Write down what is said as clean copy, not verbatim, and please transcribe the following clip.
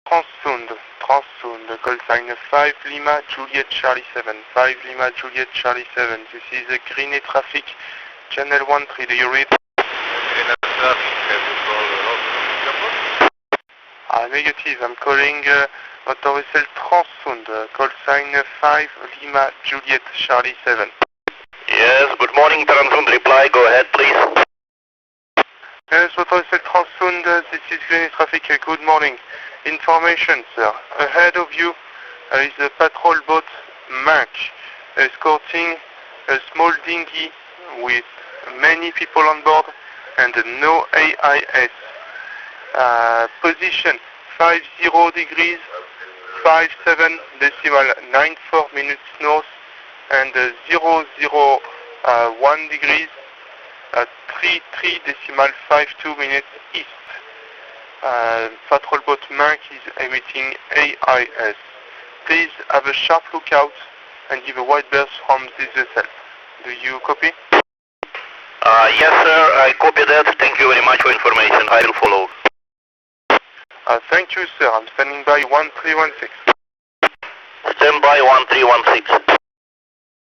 Transsound, call sign 5 Lima Juliet Charlie 7, 5 Lima Juliet Charlie 7. This is a green traffic, channel 13, do you read? Green traffic, have you called airport? Negative, I'm calling motor vessel Transsound, call sign 5 Lima Juliet Charlie 7. Yes, good morning, Transsound, reply, go ahead please. Yes, motor vessel Transsound, this is green traffic, good morning. Information, sir. Ahead of you is a patrol boat Minck escorting a small dinghy with many people on board and no AIS. Position 50 degrees, 57.94 minutes north and 001 degrees, 33.52 minutes east. Patrol boat Minck is emitting AIS. Please have a sharp lookout and give a wide berth from this vessel. Do you copy? Yes sir, I copy that. Thank you very much for information. I will follow. Thank you, sir. I'm standing by 1316. Stand by 1316.